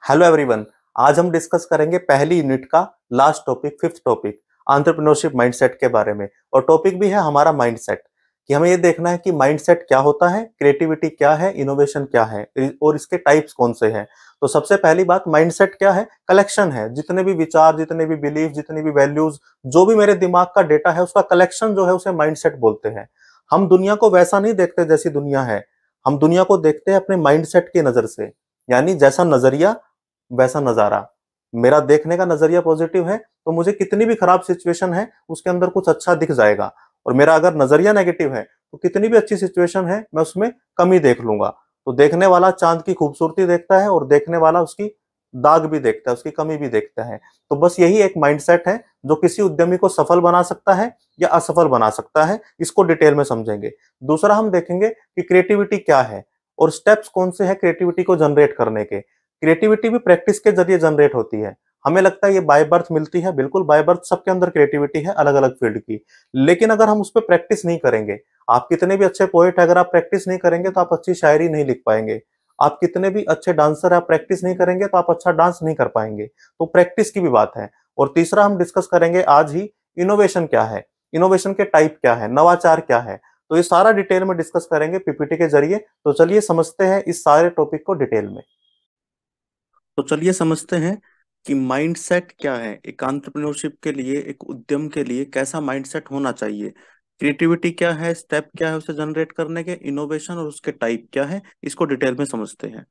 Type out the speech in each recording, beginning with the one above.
Hello everyone. आज हम discuss करेंगे पहली यूनिट का last topic, fifth topic, entrepreneurship mindset के बारे में। और टॉपिक भी है हमारा माइंडसेट, कि हमें ये देखना है कि माइंडसेट क्या होता है, क्रिएटिविटी क्या है, इनोवेशन क्या है और इसके टाइप्स कौन से हैं। तो सबसे पहली बात, माइंडसेट क्या है? कलेक्शन है। जितने भी विचार, जितने भी बिलीफ, जितनी भी वैल्यूज, जो भी मेरे दिमाग का डेटा है, उसका कलेक्शन जो है उसे माइंडसेट बोलते हैं। हम दुनिया को वैसा नहीं देखते जैसी दुनिया है, हम दुनिया को देखते हैं अपने माइंडसेट की नजर से। यानी जैसा नजरिया वैसा नजारा। मेरा देखने का नजरिया पॉजिटिव है तो मुझे कितनी भी खराब सिचुएशन है उसके अंदर कुछ अच्छा दिख जाएगा। और मेरा अगर नजरिया नेगेटिव है तो कितनी भी अच्छी सिचुएशन है मैं उसमें कमी देख लूंगा। तो देखने वाला चांद की खूबसूरती देखता है और देखने वाला उसकी दाग भी देखता है, उसकी कमी भी देखता है। तो बस यही एक माइंडसेट है जो किसी उद्यमी को सफल बना सकता है या असफल बना सकता है। इसको डिटेल में समझेंगे। दूसरा हम देखेंगे कि क्रिएटिविटी क्या है और स्टेप्स कौन से हैं क्रिएटिविटी को जनरेट करने के। क्रिएटिविटी भी प्रैक्टिस के जरिए जनरेट होती है। हमें लगता है ये बाय बर्थ मिलती है, बिल्कुल बाय बर्थ सबके अंदर क्रिएटिविटी है अलग अलग फील्ड की। लेकिन अगर हम उस पर प्रैक्टिस नहीं करेंगे, आप कितने भी अच्छे पोएट है, अगर आप प्रैक्टिस नहीं करेंगे तो आप अच्छी शायरी नहीं लिख पाएंगे। आप कितने भी अच्छे डांसर है, आप प्रैक्टिस नहीं करेंगे तो आप अच्छा डांस नहीं कर पाएंगे। तो प्रैक्टिस की भी बात है। और तीसरा हम डिस्कस करेंगे आज ही, इनोवेशन क्या है, इनोवेशन के टाइप क्या है, नवाचार क्या है। तो ये सारा डिटेल में डिस्कस करेंगे पीपीटी के जरिए। तो चलिए समझते हैं इस सारे टॉपिक को डिटेल में। तो चलिए समझते हैं कि माइंडसेट क्या है। एक एंटरप्रेन्योरशिप के लिए, एक उद्यम के लिए कैसा माइंडसेट होना चाहिए, क्रिएटिविटी क्या है, स्टेप क्या है उसे जनरेट करने के, इनोवेशन और उसके टाइप क्या है, इसको डिटेल में समझते हैं।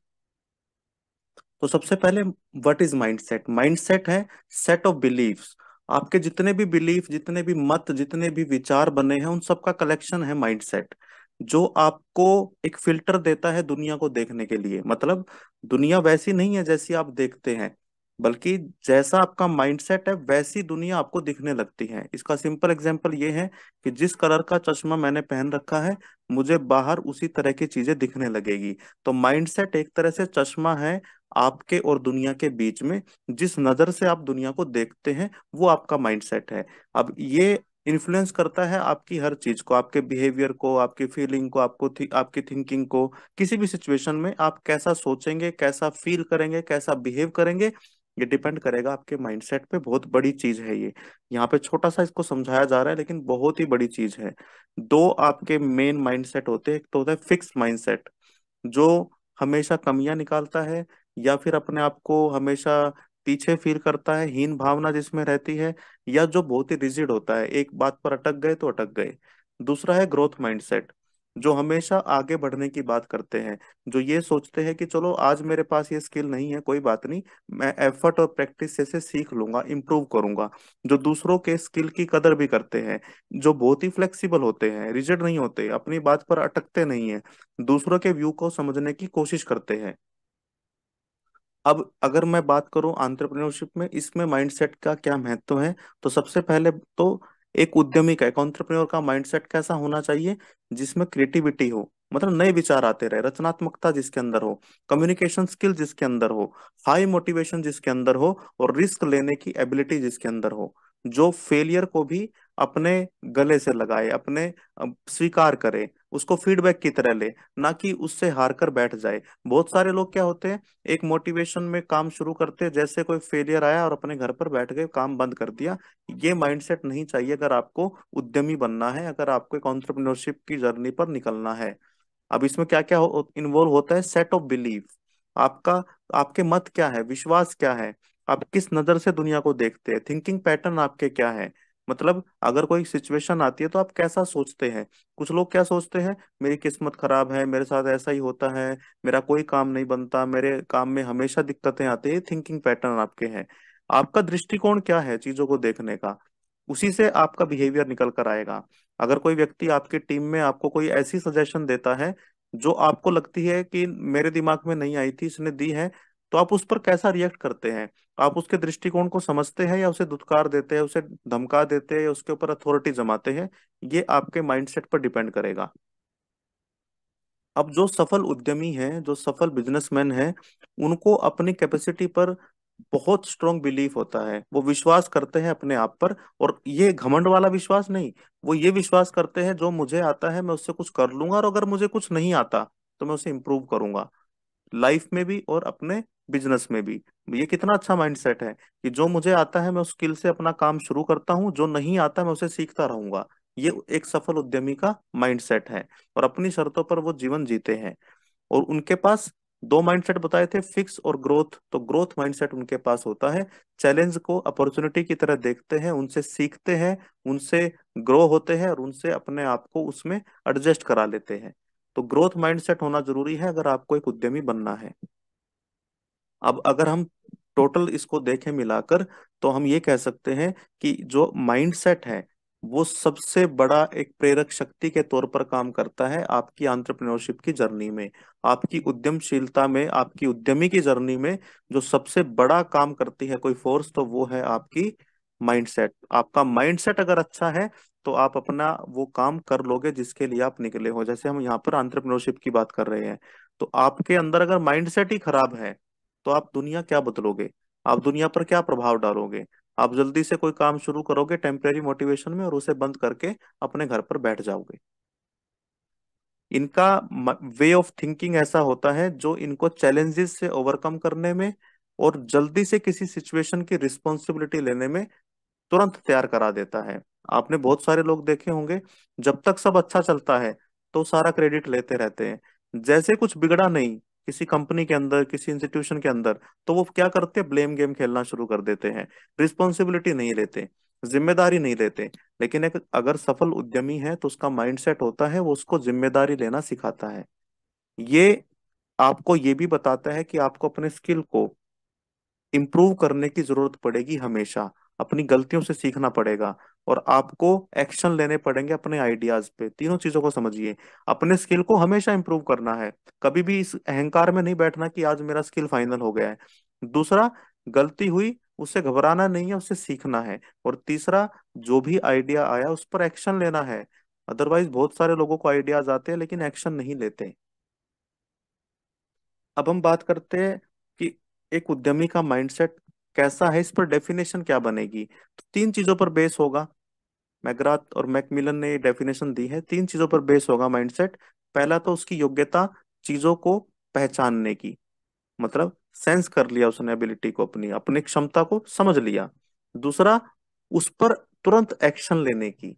तो सबसे पहले, व्हाट इज माइंडसेट? माइंडसेट है सेट ऑफ बिलीफ्स। आपके जितने भी बिलीफ, जितने भी मत, जितने भी विचार बने हैं, उन सबका कलेक्शन है माइंडसेट, जो आपको एक फिल्टर देता है दुनिया को देखने के लिए। मतलब दुनिया वैसी नहीं है जैसी आप देखते हैं, बल्कि जैसा आपका माइंडसेट है वैसी दुनिया आपको दिखने लगती है। इसका सिंपल एग्जांपल ये है कि जिस कलर का चश्मा मैंने पहन रखा है, मुझे बाहर उसी तरह की चीजें दिखने लगेगी। तो माइंडसेट एक तरह से चश्मा है आपके और दुनिया के बीच में। जिस नजर से आप दुनिया को देखते हैं वो आपका माइंडसेट है। अब ये इन्फ्लुएंस करता है आपकी हर चीज को, आपके बिहेवियर को, आपकी फीलिंग को, आपकी थिंकिंग को। किसी भी सिचुएशन में आप कैसा सोचेंगे, कैसा फील करेंगे, कैसा बिहेव करेंगे, ये डिपेंड करेगा आपके माइंडसेट पे। बहुत बड़ी चीज है ये। यहाँ पे छोटा सा इसको समझाया जा रहा है लेकिन बहुत ही बड़ी चीज है। दो आपके मेन माइंडसेट होते हैं। एक तो होता है फिक्स माइंडसेट, जो हमेशा कमियां निकालता है या फिर अपने आप को हमेशा पीछे फील करता है, हीन भावना जिसमें रहती है, या जो बहुत ही रिजिड होता है, एक बात पर अटक गए तो अटक गए। दूसरा है ग्रोथ माइंडसेट, जो हमेशा आगे बढ़ने की बात करते हैं, जो ये सोचते हैं कि चलो आज मेरे पास ये स्किल नहीं है, कोई बात नहीं, मैं एफर्ट और प्रैक्टिस से सीख लूंगा, इंप्रूव करूंगा। जो दूसरों के स्किल की कदर भी करते हैं, जो बहुत ही फ्लेक्सिबल होते हैं, रिजिड नहीं होते, अपनी बात पर अटकते नहीं है, दूसरों के व्यू को समझने की कोशिश करते हैं। अब अगर मैं बात करूं एंटरप्रेन्योरशिप में, इसमें माइंडसेट का क्या महत्व है, तो सबसे पहले तो एक उद्यमी का, एक एंटरप्रेन्योर का माइंडसेट कैसा होना चाहिए? जिसमें क्रिएटिविटी हो, मतलब नए विचार आते रहे, रचनात्मकता जिसके अंदर हो, कम्युनिकेशन स्किल जिसके अंदर हो, हाई मोटिवेशन जिसके अंदर हो, और रिस्क लेने की एबिलिटी जिसके अंदर हो। जो फेलियर को भी अपने गले से लगाए, अपने स्वीकार करे, उसको फीडबैक की तरह ले, ना कि उससे हार कर बैठ जाए। बहुत सारे लोग क्या होते हैं, एक मोटिवेशन में काम शुरू करते हैं, जैसे कोई फेलियर आया और अपने घर पर बैठ गए, काम बंद कर दिया। ये माइंडसेट नहीं चाहिए अगर आपको उद्यमी बनना है, अगर आपको एक एंटरप्रेन्योरशिप की जर्नी पर निकलना है। अब इसमें क्या क्या इन्वॉल्व होता है? Set of belief. आपका, आपके मत क्या है, विश्वास क्या है, आप किस नजर से दुनिया को देखते हैं, थिंकिंग पैटर्न आपके क्या है। मतलब अगर कोई सिचुएशन आती है तो आप कैसा सोचते हैं। कुछ लोग क्या सोचते हैं, मेरी किस्मत खराब है, मेरे साथ ऐसा ही होता है, मेरा कोई काम नहीं बनता, मेरे काम में हमेशा दिक्कतें आती है। थिंकिंग पैटर्न आपके हैं। आपका दृष्टिकोण क्या है चीजों को देखने का, उसी से आपका बिहेवियर निकल कर आएगा। अगर कोई व्यक्ति आपकी टीम में आपको कोई ऐसी सजेशन देता है जो आपको लगती है कि मेरे दिमाग में नहीं आई थी, इसने दी है, तो आप उस पर कैसा रिएक्ट करते हैं? आप उसके दृष्टिकोण को समझते हैं या उसे दुत्कार देते हैं, उसे धमका देते हैं या उसके ऊपर अथॉरिटी जमाते हैं? ये आपके माइंडसेट पर डिपेंड करेगा। अब जो सफल उद्यमी हैं, जो सफल बिजनेसमैन हैं, उनको अपनी कैपेसिटी पर बहुत स्ट्रांग बिलीफ होता है। वो विश्वास करते हैं अपने आप पर, और ये घमंड वाला विश्वास नहीं। वो ये विश्वास करते हैं जो मुझे आता है मैं उससे कुछ कर लूंगा, और अगर मुझे कुछ नहीं आता तो मैं उसे इम्प्रूव करूंगा। लाइफ में भी और अपने बिजनेस में भी। ये कितना अच्छा माइंडसेट है कि जो मुझे आता है मैं उस स्किल से अपना काम शुरू करता हूँ, जो नहीं आता मैं उसे सीखता रहूंगा। ये एक सफल उद्यमी का माइंडसेट है, और अपनी शर्तों पर वो जीवन जीते हैं। और उनके पास दो माइंडसेट बताए थे, फिक्स और ग्रोथ। तो ग्रोथ माइंडसेट उनके पास होता है, चैलेंज को अपॉर्चुनिटी की तरह देखते हैं, उनसे सीखते हैं, उनसे ग्रो होते हैं और उनसे अपने आप को उसमें एडजस्ट करा लेते हैं। तो ग्रोथ माइंडसेट होना जरूरी है अगर आपको एक उद्यमी बनना है। अब अगर हम टोटल इसको देखें मिलाकर, तो हम ये कह सकते हैं कि जो माइंडसेट है वो सबसे बड़ा एक प्रेरक शक्ति के तौर पर काम करता है आपकी एंटरप्रेन्योरशिप की जर्नी में, आपकी उद्यमशीलता में, आपकी उद्यमी की जर्नी में। जो सबसे बड़ा काम करती है कोई फोर्स, तो वो है आपकी माइंडसेट। आपका माइंडसेट अगर अच्छा है तो आप अपना वो काम कर लोगे जिसके लिए आप निकले हो। जैसे हम यहाँ पर एंटरप्रेन्योरशिप की बात कर रहे हैं, तो आपके अंदर अगर माइंडसेट ही खराब है तो आप दुनिया क्या बदलोगे, आप दुनिया पर क्या प्रभाव डालोगे? आप जल्दी से कोई काम शुरू करोगे टेम्परेरी मोटिवेशन में और उसे बंद करके अपने घर पर बैठ जाओगे। इनका वे ऑफ थिंकिंग ऐसा होता है जो इनको चैलेंजेस से ओवरकम करने में और जल्दी से किसी सिचुएशन की रिस्पॉन्सिबिलिटी लेने में तुरंत तैयार करा देता है। आपने बहुत सारे लोग देखे होंगे, जब तक सब अच्छा चलता है तो सारा क्रेडिट लेते रहते हैं। जैसे कुछ बिगड़ा नहीं किसी कंपनी के अंदर, किसी इंस्टीट्यूशन के अंदर, तो वो क्या करते हैं, ब्लेम गेम खेलना शुरू कर देते हैं, रिस्पॉन्सिबिलिटी नहीं लेते, जिम्मेदारी नहीं लेते। लेकिन एक अगर सफल उद्यमी है तो उसका माइंडसेट होता है, वो उसको जिम्मेदारी लेना सिखाता है। ये आपको ये भी बताता है कि आपको अपने स्किल को इम्प्रूव करने की जरूरत पड़ेगी हमेशा, अपनी गलतियों से सीखना पड़ेगा, और आपको एक्शन लेने पड़ेंगे अपने आइडियाज पे। तीनों चीजों को समझिए, अपने स्किल को हमेशा इम्प्रूव करना है, कभी भी इस अहंकार में नहीं बैठना कि आज मेरा स्किल फाइनल हो गया है। दूसरा, गलती हुई उससे घबराना नहीं है, उससे सीखना है। और तीसरा, जो भी आइडिया आया उस पर एक्शन लेना है। अदरवाइज बहुत सारे लोगों को आइडियाज आते हैं लेकिन एक्शन नहीं लेते। अब हम बात करते हैं कि एक उद्यमी का माइंडसेट कैसा है, इस पर डेफिनेशन क्या बनेगी। तो तीन चीजों पर बेस होगा। मैकग्राथ और मैकमिलन ने ये डेफिनेशन दी है, तीन चीजों पर बेस होगा माइंडसेट। पहला तो उसकी योग्यता, चीजों को पहचानने की, मतलब सेंस कर लिया उसने, एबिलिटी को, अपनी अपनी क्षमता को समझ लिया। दूसरा, उस पर तुरंत एक्शन लेने की,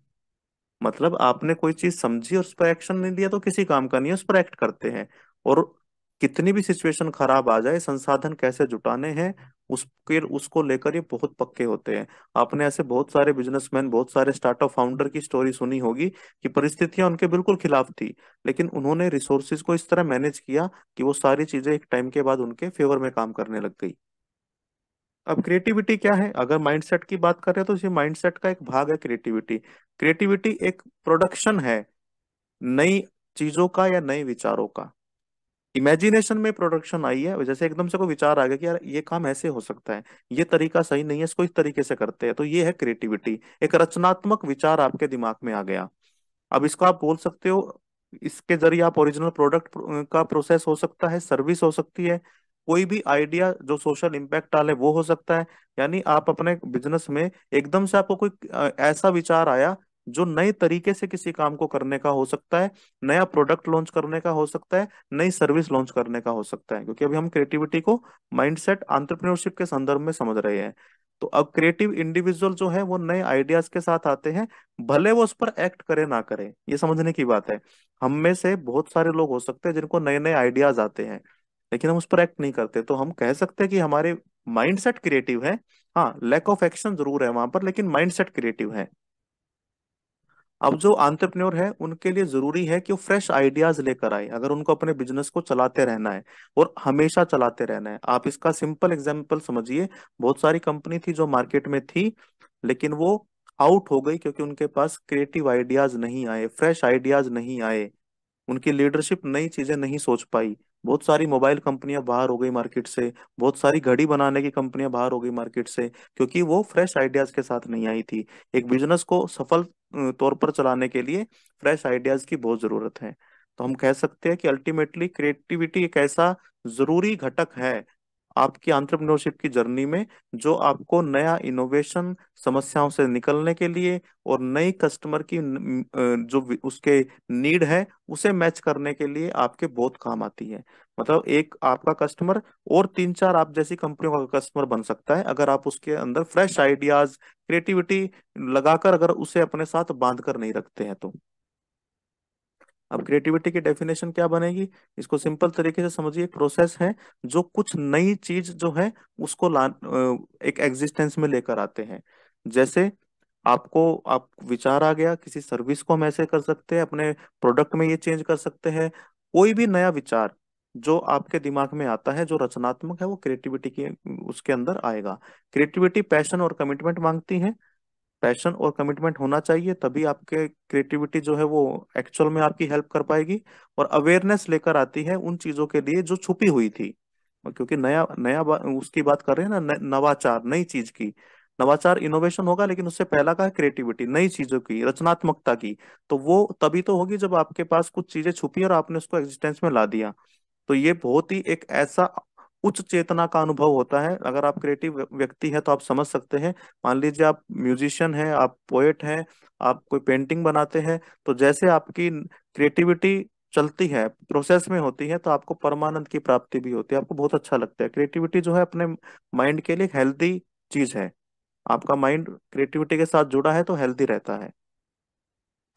मतलब आपने कोई चीज समझी और उस पर एक्शन नहीं लिया तो किसी काम का नहीं है, उस पर एक्ट करते हैं। और कितनी भी सिचुएशन खराब आ जाए, संसाधन कैसे जुटाने हैं उसके उसको लेकर ये बहुत पक्के होते हैं। आपने ऐसे बहुत सारे बिजनेसमैन, बहुत सारे स्टार्टअप फाउंडर की स्टोरी सुनी होगी कि परिस्थितियां उनके बिल्कुल खिलाफ थी, लेकिन उन्होंने रिसोर्सेज को इस तरह मैनेज किया कि वो सारी चीजें एक टाइम के बाद उनके फेवर में काम करने लग गई। अब क्रिएटिविटी क्या है, अगर माइंडसेट की बात करें तो इसी माइंडसेट का एक भाग है क्रिएटिविटी। क्रिएटिविटी एक प्रोडक्शन है नई चीजों का या नए विचारों का। इमेजिनेशन में प्रोडक्शन आई है, जैसे एकदम से कोई विचार आ गया कि यार ये काम ऐसे हो सकता है, ये तरीका सही नहीं है, इसको इस तरीके से करते हैं, तो ये है क्रिएटिविटी। एक रचनात्मक विचार आपके दिमाग में आ गया। अब इसको आप बोल सकते हो, इसके जरिए आप ओरिजिनल प्रोडक्ट का प्रोसेस हो सकता है, सर्विस हो सकती है, कोई भी आइडिया जो सोशल इम्पैक्ट डाले वो हो सकता है। यानी आप अपने बिजनेस में एकदम से आपको कोई ऐसा विचार आया जो नए तरीके से किसी काम को करने का हो सकता है, नया प्रोडक्ट लॉन्च करने का हो सकता है, नई सर्विस लॉन्च करने का हो सकता है। क्योंकि अभी हम क्रिएटिविटी को माइंडसेट एंटरप्रेन्योरशिप के संदर्भ में समझ रहे हैं। तो अब क्रिएटिव इंडिविजुअल जो है वो नए आइडियाज के साथ आते हैं, भले वो उस पर एक्ट करे ना करे, ये समझने की बात है। हम में से बहुत सारे लोग हो सकते हैं जिनको नए नए आइडियाज आते हैं, लेकिन हम उस पर एक्ट नहीं करते। तो हम कह सकते हैं कि हमारे माइंडसेट क्रिएटिव है। हाँ, लैक ऑफ एक्शन जरूर है वहां पर, लेकिन माइंडसेट क्रिएटिव है। अब जो एंटरप्रेन्योर है उनके लिए जरूरी है कि वो फ्रेश आइडियाज लेकर आए, अगर उनको अपने बिजनेस को चलाते रहना है और हमेशा चलाते रहना है। आप इसका सिंपल एग्जांपल समझिए, बहुत सारी कंपनी थी जो मार्केट में थी, लेकिन वो आउट हो गई क्योंकि उनके पास क्रिएटिव आइडियाज नहीं आए, फ्रेश आइडियाज नहीं आए, उनकी लीडरशिप नई चीजें नहीं सोच पाई। बहुत सारी मोबाइल कंपनियां बाहर हो गई मार्केट से, बहुत सारी घड़ी बनाने की कंपनियां बाहर हो गई मार्केट से, क्योंकि वो फ्रेश आइडियाज के साथ नहीं आई थी। एक बिजनेस को सफल तौर पर चलाने के लिए फ्रेश आइडियाज की बहुत जरूरत है। तो हम कह सकते हैं कि अल्टीमेटली क्रिएटिविटी एक ऐसा जरूरी घटक है आपकी एंटरप्रेन्योरशिप की जर्नी में, जो आपको नया इनोवेशन, समस्याओं से निकलने के लिए और नई कस्टमर की उसके नीड है उसे मैच करने के लिए आपके बहुत काम आती है। मतलब एक आपका कस्टमर और तीन चार आप जैसी कंपनियों का कस्टमर बन सकता है अगर आप उसके अंदर फ्रेश आइडियाज, क्रिएटिविटी लगाकर अगर उसे अपने साथ बांध कर नहीं रखते हैं तो। अब क्रिएटिविटी की डेफिनेशन क्या बनेगी, इसको सिंपल तरीके से समझिए, एक प्रोसेस है जो कुछ नई चीज जो है उसको एक एग्जिस्टेंस में लेकर आते हैं। जैसे आप विचार आ गया, किसी सर्विस को हम ऐसे कर सकते हैं, अपने प्रोडक्ट में ये चेंज कर सकते हैं। कोई भी नया विचार जो आपके दिमाग में आता है जो रचनात्मक है वो क्रिएटिविटी की उसके अंदर आएगा। क्रिएटिविटी पैशन और कमिटमेंट मांगती है। पैशन और कमिटमेंट होना चाहिए, तभी आपके क्रिएटिविटी जो है वो एक्चुअल में आपकी हेल्प कर पाएगी। और अवेयरनेस लेकर आती है उन चीजों के लिए जो छुपी हुई थी। और क्योंकि नया नया उसकी बात कर रहे हैं ना, नवाचार, नई चीज की। नवाचार इनोवेशन होगा, लेकिन उससे पहला का है क्रिएटिविटी, नई चीजों की, रचनात्मकता की। तो वो तभी तो होगी जब आपके पास कुछ चीजें छुपी और आपने उसको एग्जिस्टेंस में ला दिया। तो ये बहुत ही एक ऐसा उच्च चेतना का अनुभव होता है। अगर आप क्रिएटिव व्यक्ति हैं तो आप समझ सकते हैं। मान लीजिए आप म्यूजिशियन हैं, आप पोएट हैं, आप कोई पेंटिंग बनाते हैं, तो जैसे आपकी क्रिएटिविटी चलती है, प्रोसेस में होती है, तो आपको परमानंद की प्राप्ति भी होती है, आपको बहुत अच्छा लगता है। क्रिएटिविटी जो है अपने माइंड के लिए हेल्दी चीज है। आपका माइंड क्रिएटिविटी के साथ जुड़ा है तो हेल्दी रहता है।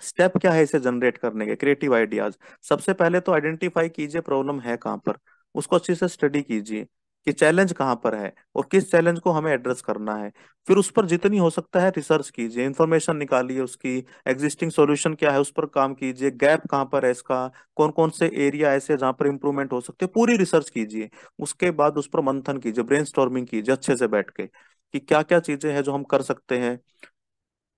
स्टेप क्या है इसे जनरेट करने के, क्रिएटिव आइडियाज। सबसे पहले तो आइडेंटिफाई कीजिए प्रॉब्लम है कहाँ पर, उसको अच्छे से स्टडी कीजिए कि चैलेंज कहाँ पर है और किस चैलेंज को हमें एड्रेस करना है। फिर उस पर जितनी हो सकता है रिसर्च कीजिए, इंफॉर्मेशन निकालिए, उसकी एग्जिस्टिंग सॉल्यूशन क्या है उस पर काम कीजिए, गैप कहाँ पर है इसका, कौन कौन से एरिया ऐसे हैं जहाँ पर इंप्रूवमेंट हो सकते हैं, पूरी रिसर्च कीजिए। उसके बाद उस पर मंथन कीजिए, ब्रेनस्टॉर्मिंग कीजिए अच्छे से बैठ के कि क्या क्या चीजें हैं जो हम कर सकते हैं।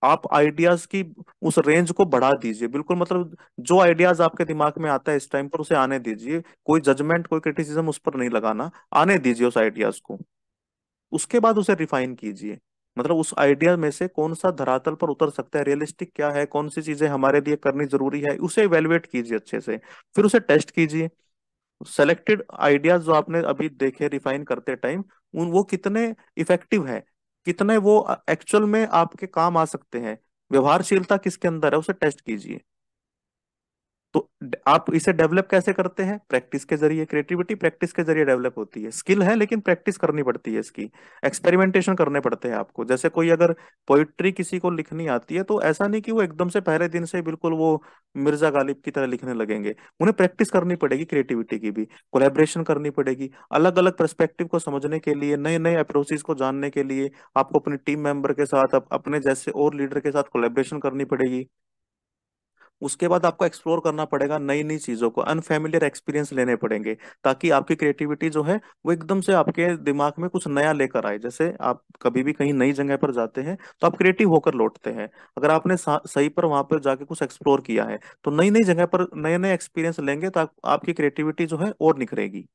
आप आइडियाज की उस रेंज को बढ़ा दीजिए बिल्कुल, मतलब जो आइडियाज आपके दिमाग में आता है इस टाइम पर उसे आने दीजिए। कोई जजमेंट, कोई क्रिटिसिज्म उस पर नहीं लगाना, आने दीजिए उस आइडियाज को। उसके बाद उसे रिफाइन कीजिए, मतलब उस आइडिया में से कौन सा धरातल पर उतर सकता है, रियलिस्टिक क्या है, कौन सी चीजें हमारे लिए करनी जरूरी है, उसे इवेलुएट कीजिए अच्छे से। फिर उसे टेस्ट कीजिए। सेलेक्टेड आइडियाज जो आपने अभी देखे रिफाइन करते टाइम, उन वो कितने इफेक्टिव है, कितने वो एक्चुअल में आपके काम आ सकते हैं, व्यवहारशीलता किसके अंदर है, उसे टेस्ट कीजिए। तो आप इसे डेवलप कैसे करते हैं, प्रैक्टिस के जरिए। क्रिएटिविटी प्रैक्टिस के जरिए डेवलप होती है, स्किल है लेकिन प्रैक्टिस करनी पड़ती है इसकी। एक्सपेरिमेंटेशन करने पड़ते हैं आपको। जैसे कोई अगर पोइट्री किसी को लिखनी आती है तो ऐसा नहीं कि वो एकदम से पहले दिन से बिल्कुल वो मिर्जा गालिब की तरह लिखने लगेंगे। उन्हें प्रैक्टिस करनी पड़ेगी, क्रिएटिविटी की भी कोलैबोरेशन करनी पड़ेगी, अलग अलग पर्सपेक्टिव को समझने के लिए, नए नए अप्रोचेस को जानने के लिए आपको अपनी टीम मेंबर के साथ, अपने जैसे और लीडर के साथ कोलैबोरेशन करनी पड़ेगी। उसके बाद आपको एक्सप्लोर करना पड़ेगा नई नई चीजों को, अनफेमिलियर एक्सपीरियंस लेने पड़ेंगे, ताकि आपकी क्रिएटिविटी जो है वो एकदम से आपके दिमाग में कुछ नया लेकर आए। जैसे आप कभी भी कहीं नई जगह पर जाते हैं तो आप क्रिएटिव होकर लौटते हैं। अगर आपने सही पर वहां पर जाके कुछ एक्सप्लोर किया है तो नई नई जगह पर नए नए एक्सपीरियंस लेंगे तो आपकी क्रिएटिविटी जो है और निखरेगी।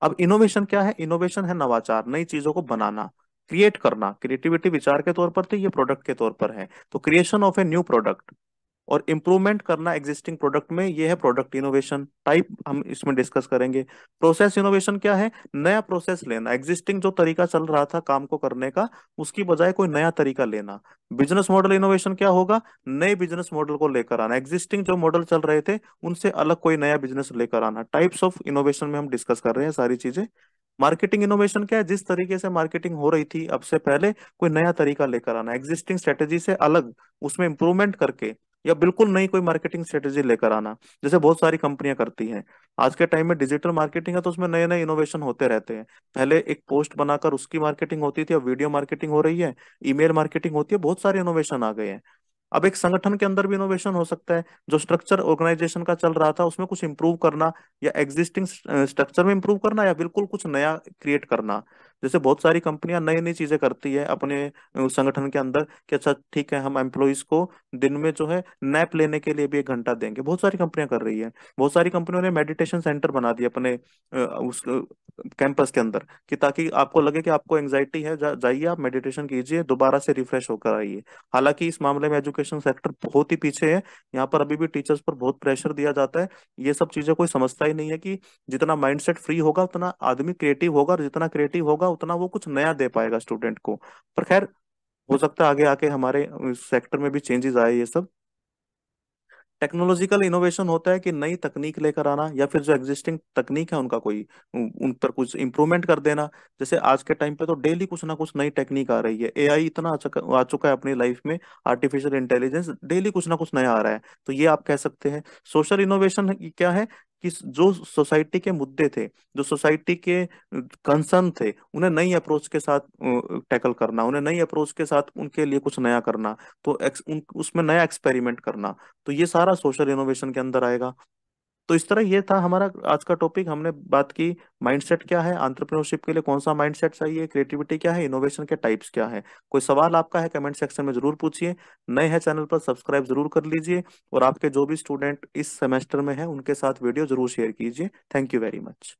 अब इनोवेशन क्या है, इनोवेशन है नवाचार, नई चीजों को बनाना, क्रिएट करना। क्रिएटिविटी विचार के तौर पर थी, ये प्रोडक्ट के तौर पर है, तो creation of a new product. और इम्प्रूवमेंट करना एग्जिस्टिंग प्रोडक्ट में, ये है प्रोडक्ट इनोवेशन टाइप, हम इसमें डिस्कस करेंगे। प्रोसेस इनोवेशन क्या है, नया प्रोसेस लेना, एग्जिस्टिंग जो तरीका चल रहा था काम को करने का उसकी बजाय कोई नया तरीका लेना। बिजनेस मॉडल इनोवेशन क्या होगा, नए बिजनेस मॉडल को लेकर आना, एग्जिस्टिंग जो मॉडल चल रहे थे उनसे अलग कोई नया बिजनेस लेकर आना। टाइप्स ऑफ इनोवेशन में हम डिस्कस कर रहे हैं सारी चीजें। मार्केटिंग इनोवेशन क्या है, जिस तरीके से मार्केटिंग हो रही थी अब से पहले कोई नया तरीका लेकर आना, एग्जिस्टिंग स्ट्रेटेजी से अलग, उसमें इंप्रूवमेंट करके, या बिल्कुल नई कोई मार्केटिंग स्ट्रेटेजी लेकर आना, जैसे बहुत सारी कंपनियां करती हैं। आज के टाइम में डिजिटल मार्केटिंग है तो उसमें नए नए इनोवेशन होते रहते हैं। पहले एक पोस्ट बनाकर उसकी मार्केटिंग होती थी, अब वीडियो मार्केटिंग हो रही है, ईमेल मार्केटिंग होती है, बहुत सारे इनोवेशन आ गए हैं। अब एक संगठन के अंदर भी इनोवेशन हो सकता है, जो स्ट्रक्चर ऑर्गेनाइजेशन का चल रहा था उसमें कुछ इंप्रूव करना, या एग्जिस्टिंग स्ट्रक्चर में इंप्रूव करना, या बिल्कुल कुछ नया क्रिएट करना। जैसे बहुत सारी कंपनियां नई नई चीजें करती है अपने संगठन के अंदर कि अच्छा ठीक है, हम एम्प्लॉइज को दिन में जो है नैप लेने के लिए भी 1 घंटा देंगे। बहुत सारी कंपनियां कर रही है। बहुत सारी कंपनियों ने मेडिटेशन सेंटर बना दिए अपने उस कैंपस के अंदर, कि ताकि आपको लगे कि आपको एंजाइटी है, जाइए आप मेडिटेशन कीजिए, दोबारा से रिफ्रेश होकर आइए। हालांकि इस मामले में एजुकेशन सेक्टर बहुत ही पीछे है। यहाँ पर अभी भी टीचर्स पर बहुत प्रेशर दिया जाता है। ये सब चीजें कोई समझता ही नहीं है कि जितना माइंडसेट फ्री होगा उतना आदमी क्रिएटिव होगा, और जितना क्रिएटिव होगा उतना वो कुछ नया दे पाएगा स्टूडेंट को। पर खैर, हो सकता है आगे आके हमारे सेक्टर में भी चेंजेस आए ये सब। टेक्नोलॉजिकल इनोवेशन होता है कि नई तकनीक लेकर आना, या फिर जो एग्जिस्टिंग तकनीक है उनका कोई उन पर कुछ इम्प्रूवमेंट कर देना। जैसे आज के टाइम पे तो डेली कुछ ना कुछ नई टेक्निक आ रही है। एआई इतना आ चुका है अपनी लाइफ में, आर्टिफिशियल इंटेलिजेंस डेली कुछ ना कुछ नया आ रहा है। तो ये आप कह सकते हैं। सोशल इनोवेशन क्या है कि जो सोसाइटी के मुद्दे थे, जो सोसाइटी के कंसर्न थे, उन्हें नई अप्रोच के साथ टैकल करना, उन्हें नई अप्रोच के साथ उनके लिए कुछ नया करना। तो उसमें नया एक्सपेरिमेंट करना। तो ये सारा सोशल इनोवेशन के अंदर आएगा। तो इस तरह ये था हमारा आज का टॉपिक। हमने बात की माइंडसेट क्या है, एंटरप्रेन्योरशिप के लिए कौन सा माइंडसेट चाहिए, क्रिएटिविटी क्या है, इनोवेशन के टाइप्स क्या है। कोई सवाल आपका है कमेंट सेक्शन में जरूर पूछिए। नए हैं चैनल पर सब्सक्राइब जरूर कर लीजिए, और आपके जो भी स्टूडेंट इस सेमेस्टर में हैं उनके साथ वीडियो जरूर शेयर कीजिए। Thank you very much.